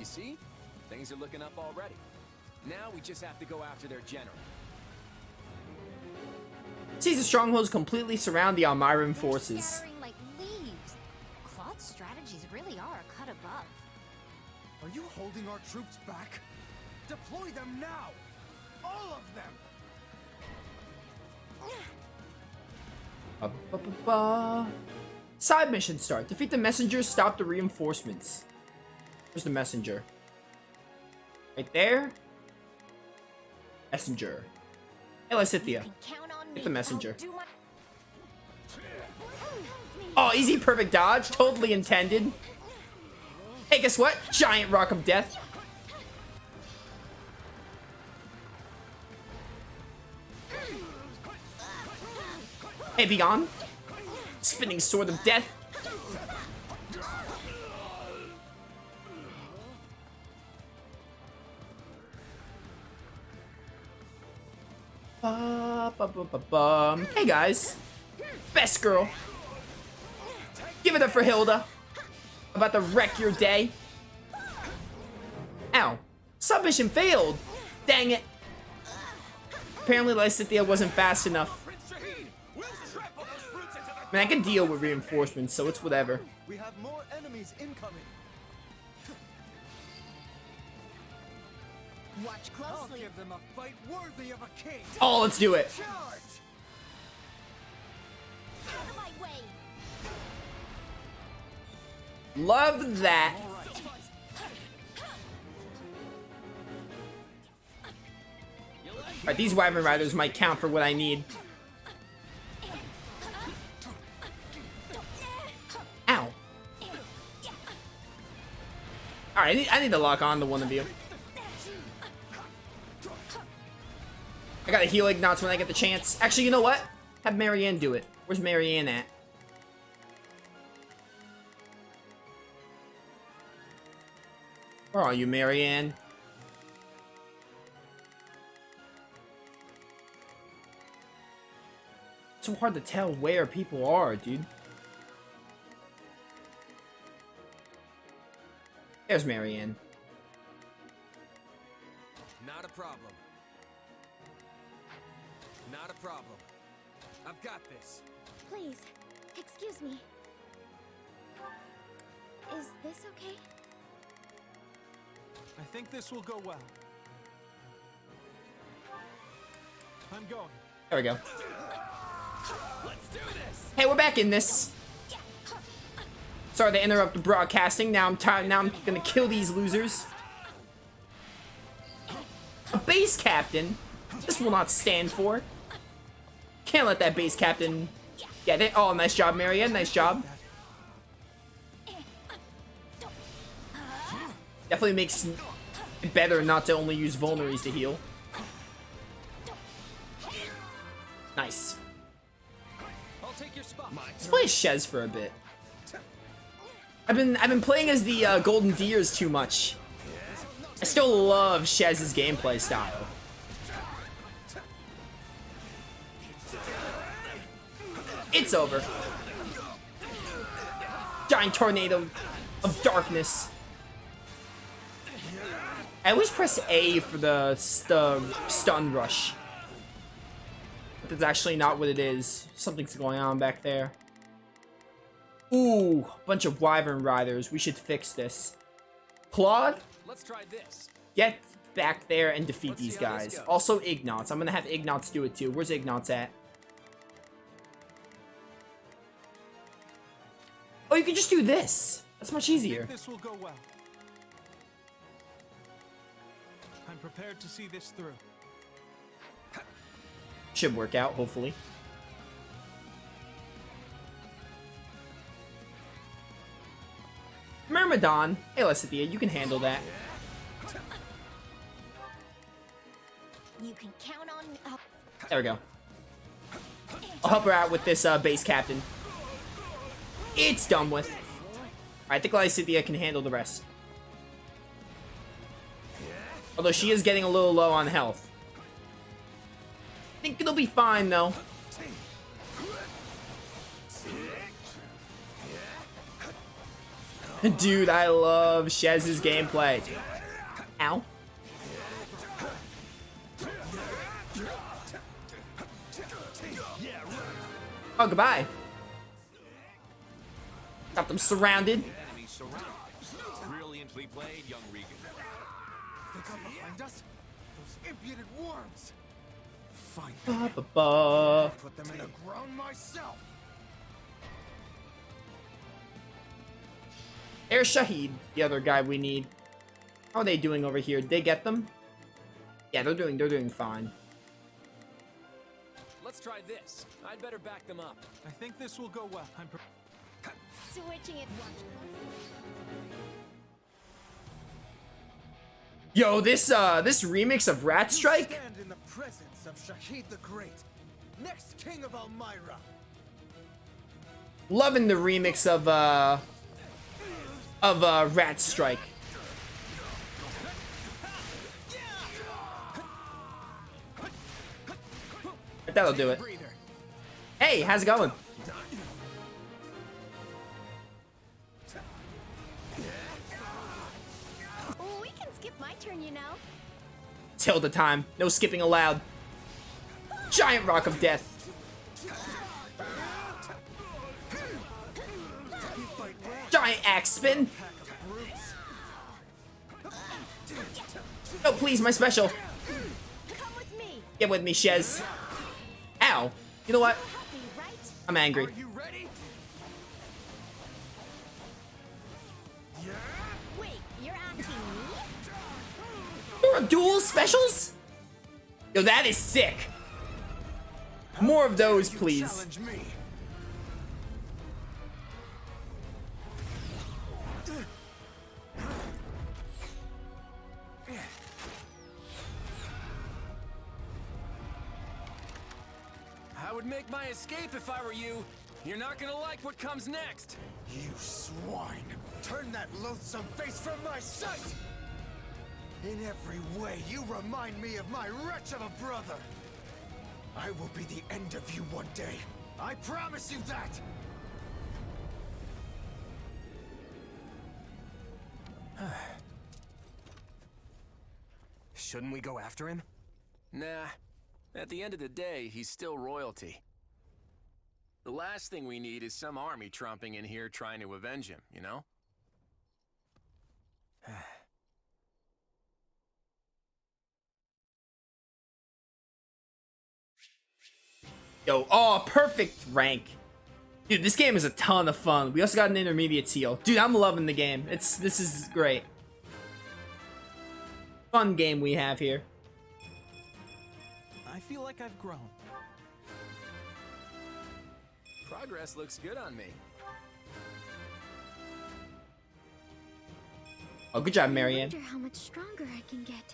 You see? Things are looking up already. Now we just have to go after their general. Sees the strongholds completely surround the Almyran forces. Scattering like leaves. Claude's strategies really are a cut above. Are you holding our troops back? Deploy them now! All of them! Side mission start. Defeat the messenger, stop the reinforcements. Where's the messenger? Right there? Messenger. Hey, Lysithea. Get the messenger. Oh, easy, perfect dodge. Totally intended. Hey, guess what? Giant rock of death. Hey, be gone. Spinning sword of death. Hey guys, best girl. Give it up for Hilda. About to wreck your day. Ow. Submission failed. Dang it. Apparently Lysithea wasn't fast enough. I mean, I can deal with reinforcements, so it's whatever. We have more enemies incoming. Watch I'll closely. give them a fight worthy of a king. Oh, let's do it. Charge! Out of my way. Love that. Alright, these Wyvern Riders might count for what I need. Ow. Alright, I need to lock on to one of you. I gotta heal Ignots when I get the chance. Actually, you know what? Have Marianne do it. Where's Marianne at? Where are you, Marianne? It's so hard to tell where people are, dude. There's Marianne. Not a problem. Not a problem. I've got this. Please, excuse me. Is this okay? I think this will go well. I'm going. There we go. Let's do this. Hey, we're back in this. Sorry to interrupt the broadcasting. Now I'm tired. Now I'm gonna kill these losers. A base captain? This will not stand for. Can't let that base captain get it. Oh, nice job, Marianne. Nice job. Definitely makes it better not to only use vulneraries to heal. Nice. I'll take your spot. Let's play Shez for a bit. I've been playing as the Golden Deers too much. I still love Shez's gameplay style. It's over. Giant tornado of darkness. I always press A for the stun rush. But that's actually not what it is. Something's going on back there. Ooh, bunch of Wyvern Riders. We should fix this. Claude, Let's try this. get back there and defeat these see how this guys. goes. Also Ignots. I'm gonna have Ignots do it too. Where's Ignots at? Oh, you can just do this. That's much easier. This will go well. I'm prepared to see this through. Should work out, hopefully. Myrmidon. Hey, Lysithea, you can handle that. You can count on me. Oh, There we go. I'll help her out with this base captain. It's done with. Alright, I think Lysithea can handle the rest. Although she is getting a little low on health. I think it'll be fine, though. Dude, I love Shez's gameplay. Ow. Oh, goodbye. Got them surrounded. Enemy surrounded. Brilliantly played, young Regan. They come behind us? Those impudent worms! Fine. Ba-ba-ba. Put them in the ground myself! There's Shahid, the other guy we need. How are they doing over here? Did they get them? Yeah, they're doing fine. Let's try this. I'd better back them up. I think this will go well. Switching it once. Yo, this remix of Rat Strike? Stand in the presence of Shahid the Great, next king of Elmyra. Loving the remix of Rat Strike. That'll do it. Hey, how's it going? We can skip my turn, you know. Till the time. No skipping allowed. Giant Rock of Death. Giant axe spin. Oh, please, my special. Come with me. Get with me, Shez. Ow. You know what? Happy, right? I'm angry. Are you ready? Wait, you're asking me? There are dual specials? Yo, that is sick. More of those, please. Challenge me. I would make my escape if I were you. You're not gonna like what comes next. You swine! Turn that loathsome face from my sight! In every way, you remind me of my wretch of a brother! I will be the end of you one day. I promise you that! Shouldn't we go after him? Nah. At the end of the day, he's still royalty. The last thing we need is some army tromping in here trying to avenge him, you know? Yo, oh, perfect rank. Dude, this game is a ton of fun. We also got an intermediate seal. Dude, I'm loving the game. This is great. Fun game we have here. I feel like I've grown. Progress looks good on me. Oh, good job, I Marianne. wonder how much stronger I can get.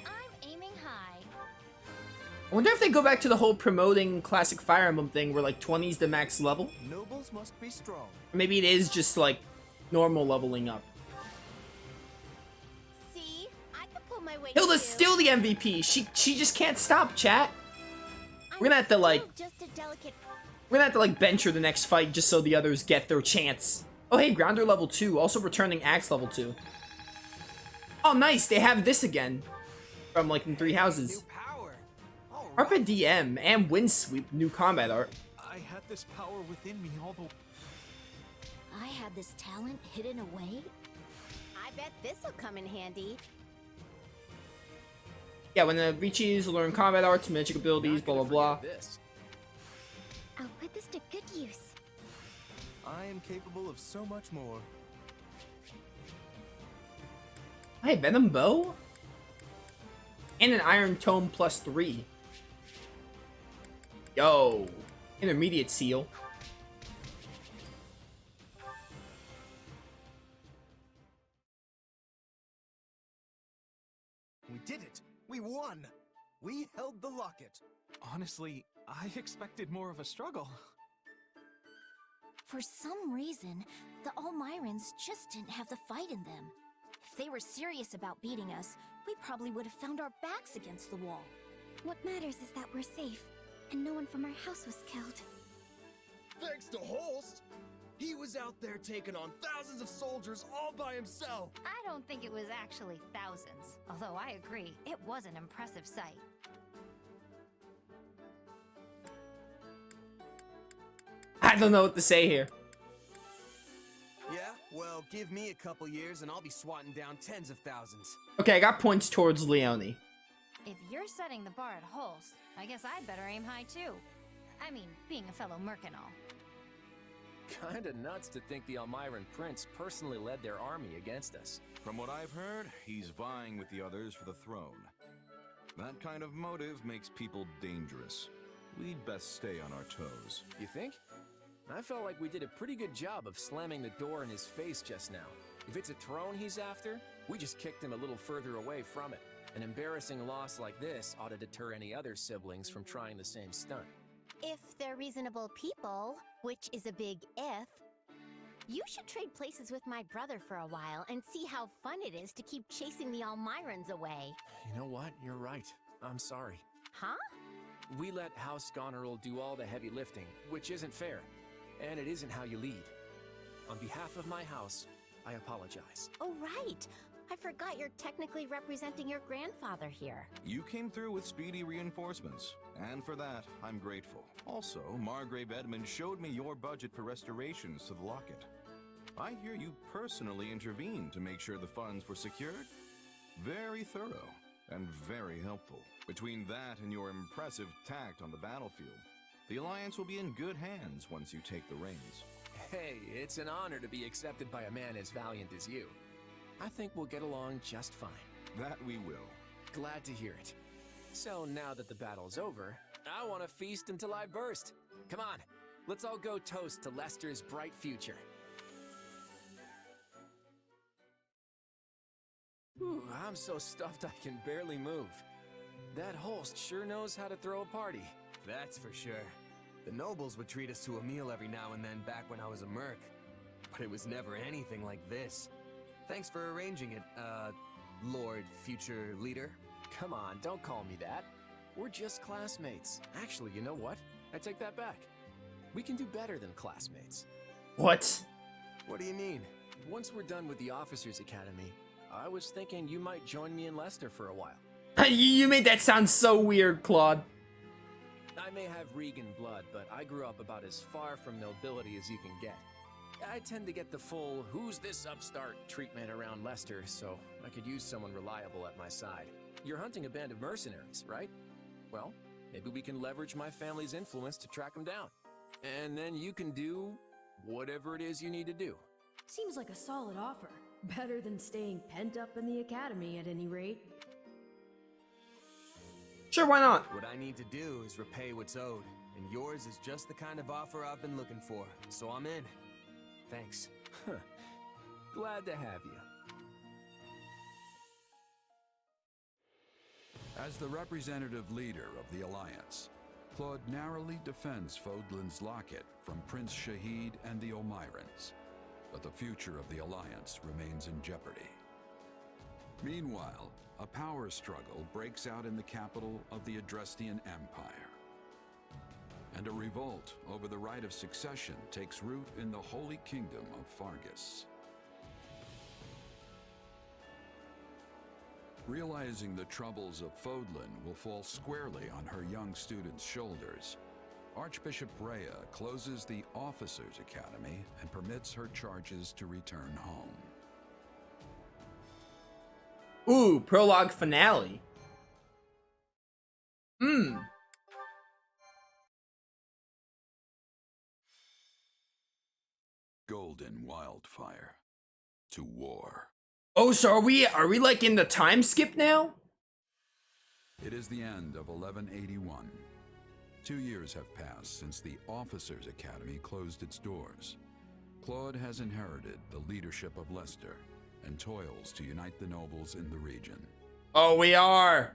I'm aiming high. I wonder if they go back to the whole promoting classic Fire Emblem thing where like 20 is the max level. Nobles must be strong. Or maybe it is just like normal leveling up. See? I can pull my weight Hilda's too. still the MVP. She just can't stop, chat. We're gonna have to like Still just a delicate. We're gonna have to like bench her the next fight just so the others get their chance. Oh hey, Grounder level 2, also returning Axe level 2. Oh nice, they have this again. From like in Three Houses. Power. Carpe DM and Windsweep new combat art. I had this power within me all the. I had this talent hidden away. I bet this'll come in handy. Yeah, when the reaches learn combat arts, magic abilities, Not blah blah gonna blah. forget this. I'll put this to good use. I am capable of so much more. Hey, Venom Bow? And an Iron Tome +3. Yo. Intermediate seal. We did it! We won! We held the locket. Honestly, I expected more of a struggle. For some reason, the Almyrans just didn't have the fight in them. If they were serious about beating us, we probably would have found our backs against the wall. What matters is that we're safe, and no one from our house was killed. thanks to Holst. He was out there taking on thousands of soldiers all by himself. I don't think it was actually thousands, although I agree, it was an impressive sight. I don't know what to say here. Yeah, well, give me a couple years and I'll be swatting down tens of thousands. Okay, I got points towards Leone. If you're setting the bar at Holst, I guess I'd better aim high too. I mean, being a fellow merc and all. Kinda nuts to think the Elmiran Prince personally led their army against us. From what I've heard, he's vying with the others for the throne. That kind of motive makes people dangerous. We'd best stay on our toes. You think? I felt like we did a pretty good job of slamming the door in his face just now. If it's a throne he's after, we just kicked him a little further away from it. An embarrassing loss like this ought to deter any other siblings from trying the same stunt. If they're reasonable people, which is a big if, you should trade places with my brother for a while and see how fun it is to keep chasing the Almirans away. You know what? You're right. I'm sorry. Huh? We let House Goneril do all the heavy lifting, which isn't fair. And it isn't how you lead. On behalf of my house, I apologize. Oh, right. I forgot you're technically representing your grandfather here. You came through with speedy reinforcements, and for that, I'm grateful. Also, Margrave Edmund showed me your budget for restorations to the locket. I hear you personally intervened to make sure the funds were secured. Very thorough, and very helpful. Between that and your impressive tact on the battlefield, the Alliance will be in good hands once you take the reins. Hey, it's an honor to be accepted by a man as valiant as you. I think we'll get along just fine. That we will. Glad to hear it. So now that the battle's over, I want to feast until I burst. Come on, let's all go toast to Lester's bright future. Ooh, I'm so stuffed I can barely move. That Holst sure knows how to throw a party. That's for sure. The nobles would treat us to a meal every now and then back when I was a merc. But it was never anything like this. Thanks for arranging it, Lord Future Leader. Come on, don't call me that. We're just classmates. Actually, you know what? I take that back. We can do better than classmates. What? What do you mean? Once we're done with the Officers Academy, I was thinking you might join me in Lester for a while. You made that sound so weird, Claude. I may have Regan blood, but I grew up about as far from nobility as you can get. I tend to get the full, who's this upstart treatment around Lester, so I could use someone reliable at my side. You're hunting a band of mercenaries, right? Well, maybe we can leverage my family's influence to track them down. And then you can do whatever it is you need to do. Seems like a solid offer. Better than staying pent up in the academy at any rate. Sure, why not? What I need to do is repay what's owed, and yours is just the kind of offer I've been looking for, so I'm in. Thanks. Glad to have you. As the representative leader of the Alliance, Claude narrowly defends Fodlan's locket from Prince Shahid and the Elmirans, but the future of the Alliance remains in jeopardy. Meanwhile, a power struggle breaks out in the capital of the Adrestian Empire, and a revolt over the right of succession takes root in the Holy Kingdom of Fargus. Realizing the troubles of Fodlan will fall squarely on her young students' shoulders, Archbishop Rhea closes the Officers' Academy and permits her charges to return home. Ooh, prologue finale. Golden wildfire. To war. Oh, so are we like in the time skip now? It is the end of 1181. 2 years have passed since the Officers' Academy closed its doors. Claude has inherited the leadership of Leicester and toils to unite the nobles in the region. Oh, we are.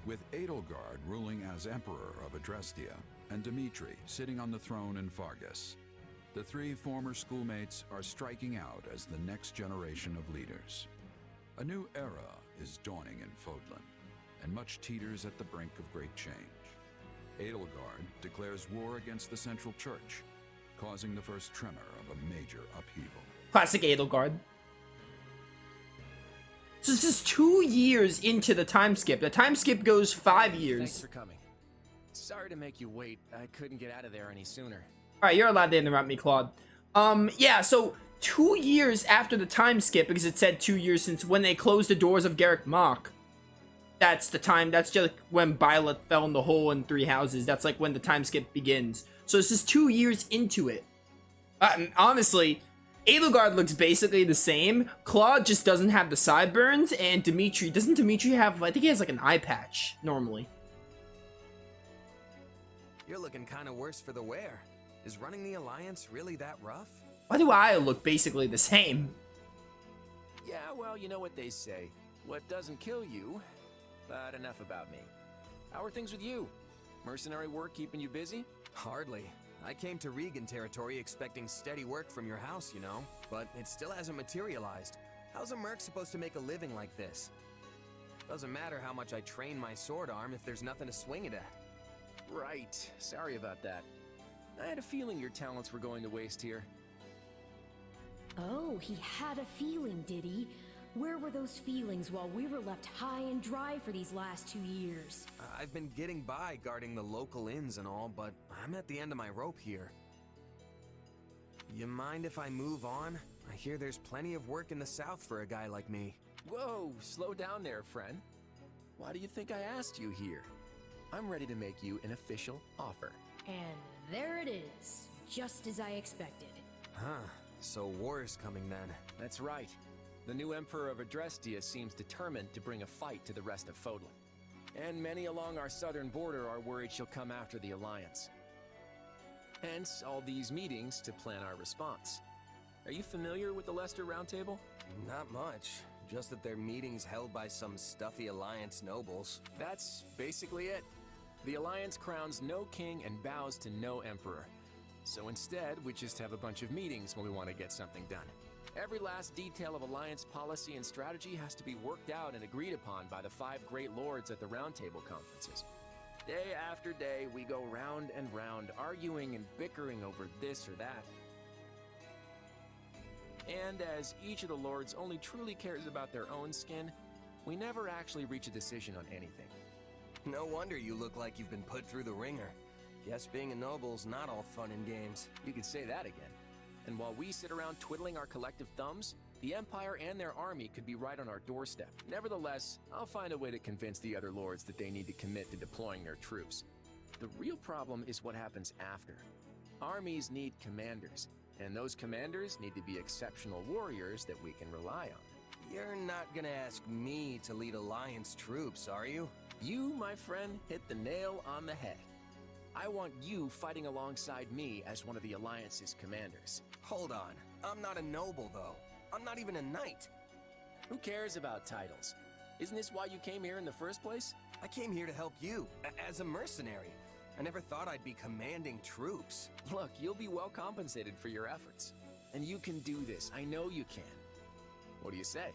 With Edelgard ruling as Emperor of Adrestia and Dimitri sitting on the throne in Fargus, the three former schoolmates are striking out as the next generation of leaders. A new era is dawning in Fodlan, and much teeters at the brink of great change. Edelgard declares war against the Central Church, causing the first tremor of a major upheaval. Classic Edelgard. So this is 2 years into the time skip. The time skip goes 5 years. Thanks for coming. Sorry to make you wait. I couldn't get out of there any sooner. Alright, you're allowed to interrupt me, Claude. Yeah, so 2 years after the time skip, because it said 2 years since when they closed the doors of Garrick Mach. That's the time, that's just when Byleth fell in the hole in 3 houses. That's like when the time skip begins. So this is 2 years into it. Honestly, Edelgard looks basically the same. Claude just doesn't have the sideburns, and Dimitri, doesn't Dimitri have, I think he has like an eye patch, normally. You're looking kind of worse for the wear. Is running the Alliance really that rough? Why do I look basically the same? Yeah, well, you know what they say. What doesn't kill you. But enough about me. How are things with you? Mercenary work keeping you busy? Hardly. I came to Regan territory expecting steady work from your house, you know, but it still hasn't materialized. How's a merc supposed to make a living like this? Doesn't matter how much I train my sword arm if there's nothing to swing it at. Right. Sorry about that. I had a feeling your talents were going to waste here. Oh, he had a feeling, did he? Where were those feelings while we were left high and dry for these last 2 years? I've been getting by guarding the local inns and all, but I'm at the end of my rope here. You mind if I move on? I hear there's plenty of work in the south for a guy like me. Whoa, slow down there, friend. Why do you think I asked you here? I'm ready to make you an official offer. And there it is, just as I expected. Huh, so war's coming then. That's right. The new Emperor of Adrestia seems determined to bring a fight to the rest of Fodlan. And many along our southern border are worried she'll come after the Alliance. Hence, all these meetings to plan our response. Are you familiar with the Leicester Roundtable? Not much. Just that they're meetings held by some stuffy Alliance nobles. That's basically it. The Alliance crowns no king and bows to no emperor. So instead, we just have a bunch of meetings when we want to get something done. Every last detail of Alliance policy and strategy has to be worked out and agreed upon by the 5 great lords at the Roundtable conferences. Day after day, we go round and round, arguing and bickering over this or that. And as each of the lords only truly cares about their own skin, we never actually reach a decision on anything. No wonder you look like you've been put through the ringer. Guess being a noble's not all fun and games. You could say that again. And while we sit around twiddling our collective thumbs, the Empire and their army could be right on our doorstep. Nevertheless, I'll find a way to convince the other lords that they need to commit to deploying their troops. The real problem is what happens after. Armies need commanders, and those commanders need to be exceptional warriors that we can rely on. You're not gonna ask me to lead Alliance troops, are you? You, my friend, hit the nail on the head. I want you fighting alongside me as one of the Alliance's commanders. Hold on. I'm not a noble, though. I'm not even a knight. Who cares about titles? Isn't this why you came here in the first place? I came here to help you, as a mercenary. I never thought I'd be commanding troops. Look, you'll be well compensated for your efforts. And you can do this. I know you can. What do you say?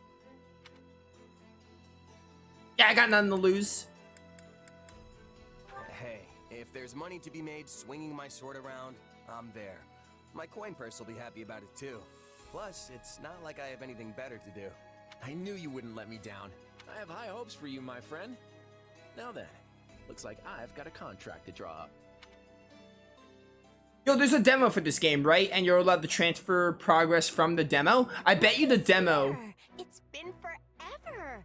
Yeah, I got nothing to lose. Hey, if there's money to be made swinging my sword around, I'm there. My coin purse will be happy about it too. Plus, it's not like I have anything better to do. I knew you wouldn't let me down. I have high hopes for you, my friend. Now then, looks like I've got a contract to draw up. Yo, there's a demo for this game, right? And you're allowed to transfer progress from the demo? I bet you the demo... Sure. It's been forever.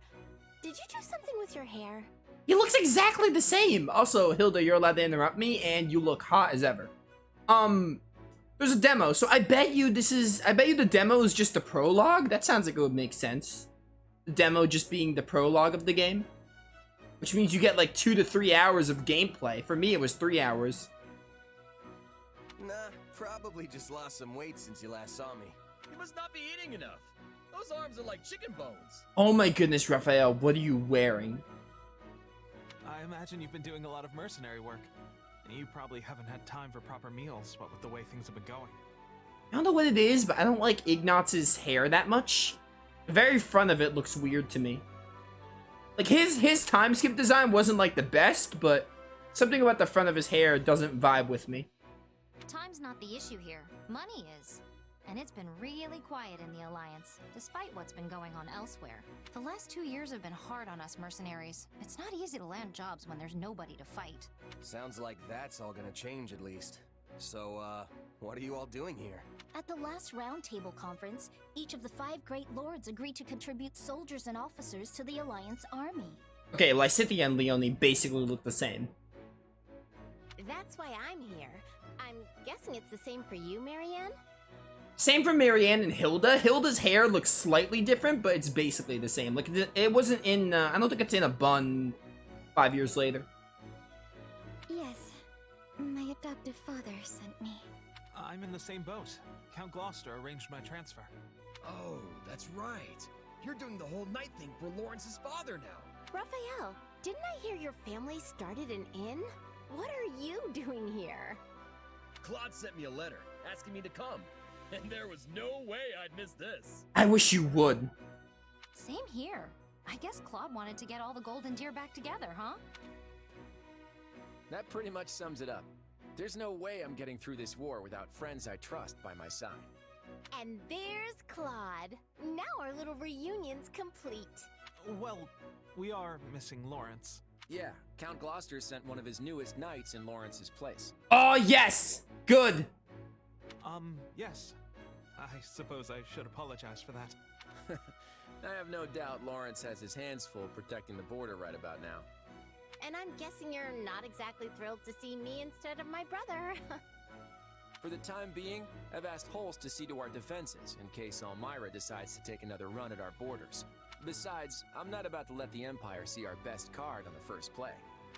Did you do something with your hair? He looks exactly the same. Also, Hilda, you're allowed to interrupt me, and you look hot as ever. There's a demo, so I bet you the demo is just a prologue. That sounds like it would make sense. The demo just being the prologue of the game. Which means you get like 2 to 3 hours of gameplay. For me, it was 3 hours. Nah, probably just lost some weight since you last saw me. You must not be eating enough. Those arms are like chicken bones. Oh my goodness, Raphael, what are you wearing? I imagine you've been doing a lot of mercenary work. You probably haven't had time for proper meals, what with the way things have been going. I don't know what it is, but I don't like Ignaz's hair that much. The very front of it looks weird to me. Like, his time skip design wasn't, like, the best, but Something about the front of his hair doesn't vibe with me. Time's not the issue here. Money is. And it's been really quiet in the Alliance, despite what's been going on elsewhere. The last 2 years have been hard on us mercenaries. It's not easy to land jobs when there's nobody to fight. Sounds like that's all gonna change at least. So, what are you all doing here? At the last roundtable conference, each of the 5 great lords agreed to contribute soldiers and officers to the Alliance army. Okay, Lysithea and Leonie basically look the same. That's why I'm here. I'm guessing it's the same for you, Marianne? Same for Marianne and Hilda. Hilda's hair looks slightly different, but it's basically the same. Like, it wasn't in, I don't think it's in a bun 5 years later. Yes. My adoptive father sent me. I'm in the same boat. Count Gloucester arranged my transfer. Oh, that's right. You're doing the whole night thing for Lawrence's father now. Raphael, didn't I hear your family started an inn? What are you doing here? Claude sent me a letter asking me to come. And there was no way I'd miss this. I wish you would. Same here. I guess Claude wanted to get all the golden deer back together, huh? That pretty much sums it up. There's no way I'm getting through this war without friends I trust by my side. And there's Claude. Now our little reunion's complete. Well, we are missing Lawrence. Yeah, Count Gloucester sent one of his newest knights in Lawrence's place. Oh, yes! Good! Yes. I suppose I should apologize for that. I have no doubt Lawrence has his hands full protecting the border right about now. And I'm guessing you're not exactly thrilled to see me instead of my brother. For the time being, I've asked Holst to see to our defenses in case Elmira decides to take another run at our borders. Besides, I'm not about to let the Empire see our best card on the first play.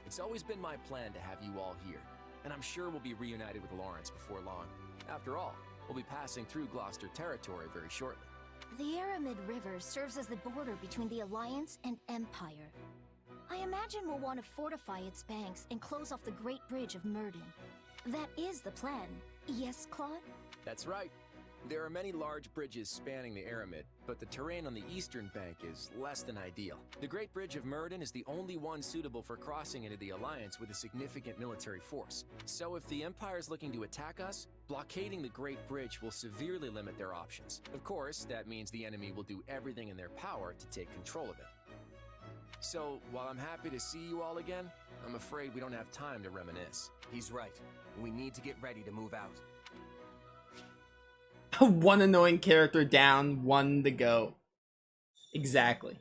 It's always been my plan to have you all here, and I'm sure we'll be reunited with Lawrence before long. After all, we'll be passing through Gloucester territory very shortly. The Aramid River serves as the border between the Alliance and Empire. I imagine we'll want to fortify its banks and close off the Great Bridge of Myrden. That is the plan. Yes, Claude? That's right. There are many large bridges spanning the Aramid, but the terrain on the eastern bank is less than ideal. The Great Bridge of Myrden is the only one suitable for crossing into the Alliance with a significant military force. So if the Empire is looking to attack us, blockading the Great Bridge will severely limit their options. Of course, that means the enemy will do everything in their power to take control of it. So, while I'm happy to see you all again, I'm afraid we don't have time to reminisce. He's right. We need to get ready to move out. One annoying character down, one to go. Exactly.